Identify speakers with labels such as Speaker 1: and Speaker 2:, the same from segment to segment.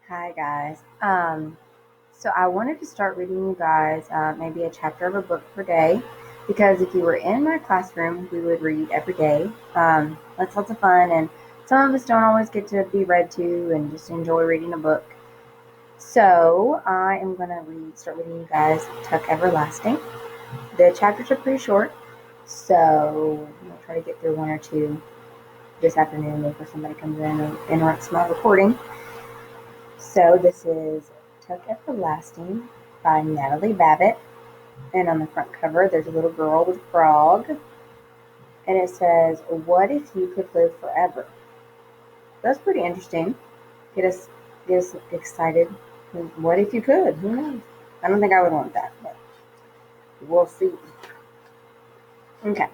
Speaker 1: Hi guys. So I wanted to start reading you guys maybe a chapter of a book per day because if you were in my classroom, we would read every day. That's lots of fun, and some of us don't always get to be read to and just enjoy reading a book. So I am gonna start reading you guys Tuck Everlasting. The chapters are pretty short, so I'm gonna try to get through one or two this afternoon before somebody comes in and interrupts my recording. So this is Tuck Everlasting by Natalie Babbitt. And on the front cover, there's a little girl with a frog. And it says, "What if you could live forever?" That's pretty interesting. Get us, get us excited. What if you could? Who knows? I don't think I would want that, but we'll see. Okay,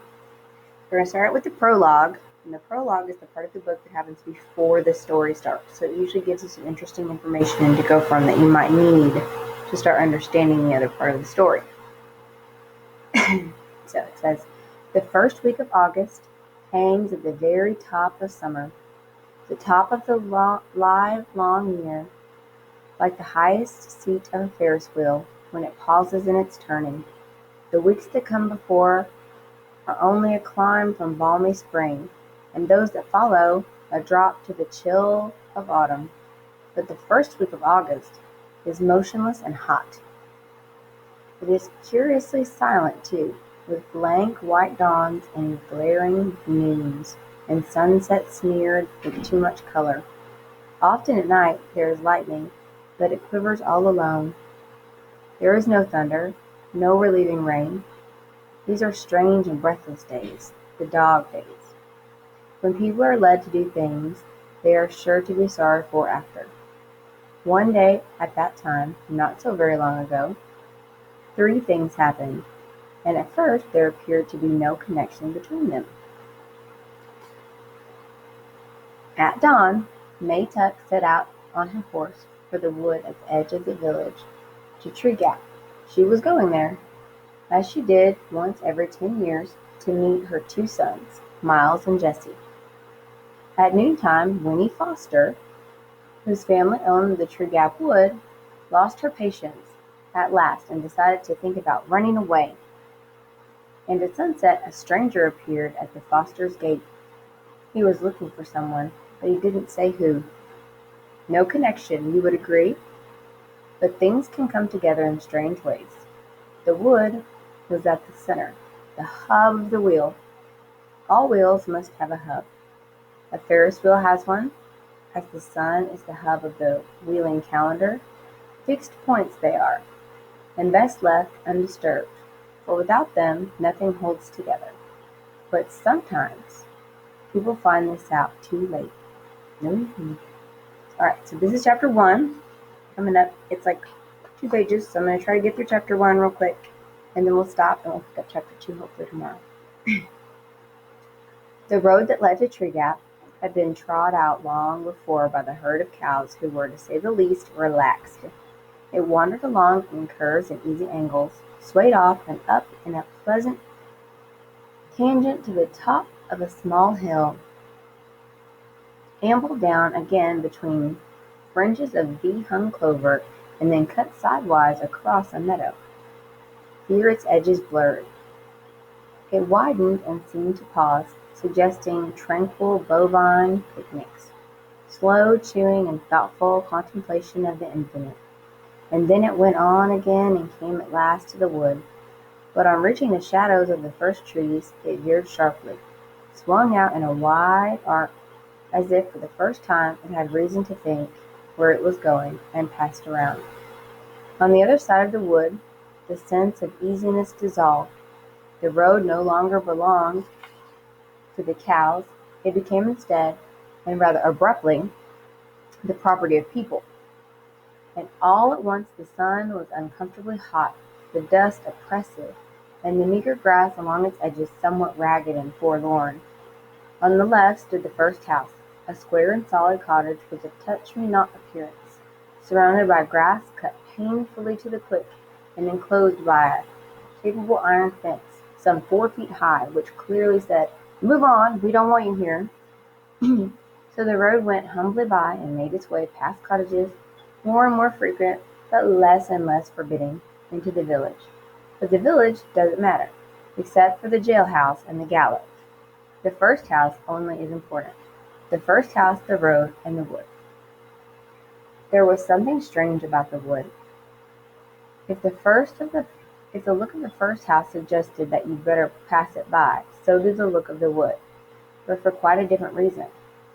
Speaker 1: we're going to start with the prologue. And the prologue is the part of the book that happens before the story starts. So it usually gives you some interesting information to go from that you might need to start understanding the other part of the story. So it says, "The first week of August hangs at the very top of summer, the top of the live long year, like the highest seat of a Ferris wheel when it pauses in its turning. The weeks that come before are only a climb from balmy spring, and those that follow a drop to the chill of autumn. But the first week of August is motionless and hot. It is curiously silent, too, with blank white dawns and glaring noons, and sunsets smeared with too much color. Often at night there is lightning, but it quivers all alone. There is no thunder, no relieving rain. These are strange and breathless days, the dog days. When people are led to do things they are sure to be sorry for after. One day at that time, not so very long ago, three things happened, and at first there appeared to be no connection between them. At dawn, May Tuck set out on her horse for the wood at the edge of the village, to Tree Gap. She was going there, as she did once every 10 years, to meet her two sons, Miles and Jesse. At noontime, Winnie Foster, whose family owned the Tree Gap Wood, lost her patience at last and decided to think about running away. And at sunset a stranger appeared at the Fosters' gate. He was looking for someone, but he didn't say who. No connection, you would agree? But things can come together in strange ways. The wood was at the center, the hub of the wheel. All wheels must have a hub. A Ferris wheel has one, as the sun is the hub of the wheeling calendar. Fixed points they are, and best left undisturbed, for without them nothing holds together. But sometimes people find this out too late. Mm-hmm. Alright, so this is chapter 1. Coming up, it's like 2 pages, so I'm going to try to get through chapter 1 real quick, and then we'll stop and we'll pick up chapter 2 hopefully tomorrow. The road that led to Tree Gap had been trod out long before by the herd of cows who were, to say the least, relaxed. It wandered along in curves and easy angles, swayed off and up in a pleasant tangent to the top of a small hill, ambled down again between fringes of V-hung clover, and then cut sidewise across a meadow. Here its edges blurred. It widened and seemed to pause, suggesting tranquil bovine picnics, slow chewing and thoughtful contemplation of the infinite. And then it went on again and came at last to the wood. But on reaching the shadows of the first trees, it veered sharply, swung out in a wide arc, as if for the first time it had reason to think where it was going, and passed around. On the other side of the wood, the sense of easiness dissolved. The road no longer belonged to the cows. It became instead, and rather abruptly, the property of people. And all at once the sun was uncomfortably hot, the dust oppressive, and the meager grass along its edges somewhat ragged and forlorn. On the left stood the first house, a square and solid cottage with a touch-me-not appearance, surrounded by grass cut painfully to the quick, and enclosed by a capable iron fence, some 4 feet high, which clearly said, "Move on, we don't want you here." So the road went humbly by and made its way past cottages, more and more frequent, but less and less forbidding, into the village. But the village doesn't matter, except for the jailhouse and the gallows. The first house only is important. The first house, the road, and the wood. There was something strange about the wood. If the look of the first house suggested that you'd better pass it by, so did the look of the wood, but for quite a different reason.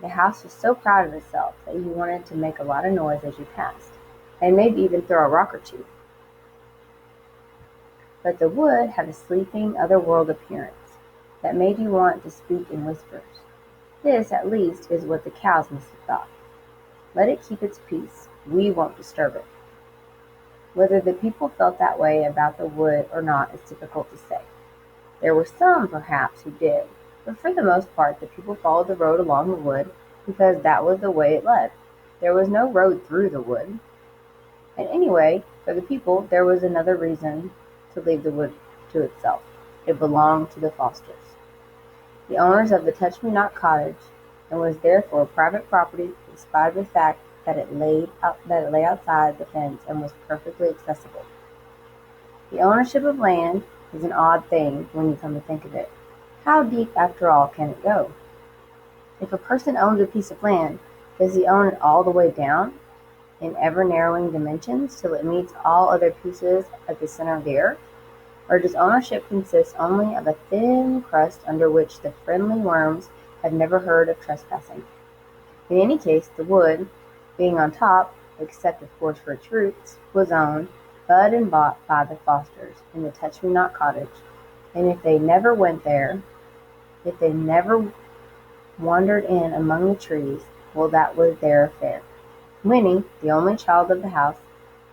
Speaker 1: The house was so proud of itself that you wanted to make a lot of noise as you passed, and maybe even throw a rock or two. But the wood had a sleeping, otherworld appearance that made you want to speak in whispers. This, at least, is what the cows must have thought. Let it keep its peace. We won't disturb it. Whether the people felt that way about the wood or not is difficult to say. There were some, perhaps, who did, but for the most part the people followed the road along the wood because that was the way it led. There was no road through the wood. And anyway, for the people, there was another reason to leave the wood to itself. It belonged to the Fosters, the owners of the Touch-Me-Not cottage, and was therefore private property in spite of the fact that it lay outside the fence and was perfectly accessible. The ownership of land is an odd thing when you come to think of it. How deep, after all, can it go? If a person owns a piece of land, does he own it all the way down, in ever-narrowing dimensions, till it meets all other pieces at the center of the earth? Or does ownership consist only of a thin crust under which the friendly worms have never heard of trespassing? In any case, the wood, being on top, except of course for its roots, was owned, bought and bought by the Fosters in the Touch-Me-Not cottage, and if they never wandered in among the trees, well, that was their affair. Winnie, the only child of the house,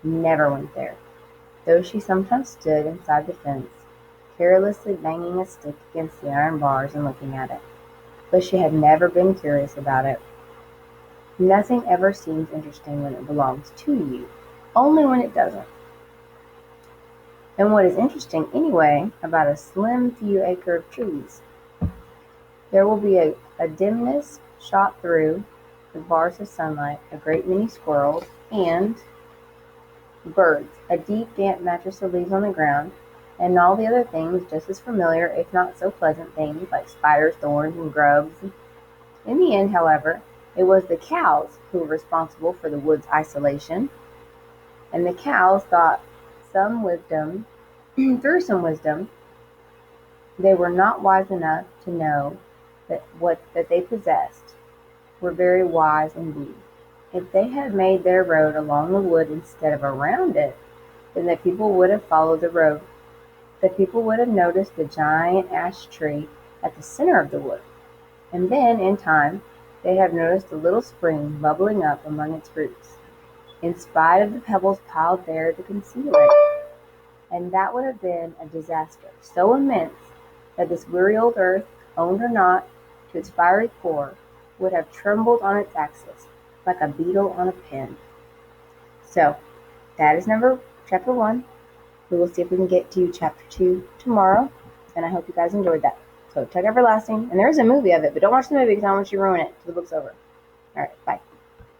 Speaker 1: never went there, though she sometimes stood inside the fence, carelessly banging a stick against the iron bars and looking at it. But she had never been curious about it. Nothing ever seems interesting when it belongs to you, only when it doesn't. And what is interesting, anyway, about a slim few acre of trees? There will be a dimness shot through the bars of sunlight, a great many squirrels, and birds, a deep, damp mattress of leaves on the ground, and all the other things just as familiar, if not so pleasant things, like spiders, thorns, and grubs. In the end, however, it was the cows who were responsible for the wood's isolation, and the cows thought through some wisdom, they were not wise enough to know that they possessed, were very wise indeed. If they had made their road along the wood instead of around it, then the people would have followed the road. The people would have noticed the giant ash tree at the center of the wood, and then, in time, they'd have noticed a little spring bubbling up among its roots, in spite of the pebbles piled there to conceal it. And that would have been a disaster so immense that this weary old earth, owned or not, to its fiery core, would have trembled on its axis, like a beetle on a pin. So, that is chapter 1. We will see if we can get to chapter 2 tomorrow, and I hope you guys enjoyed that. So, Tug Everlasting, and there is a movie of it, but don't watch the movie because I don't want you to ruin it till the book's over. Alright, bye.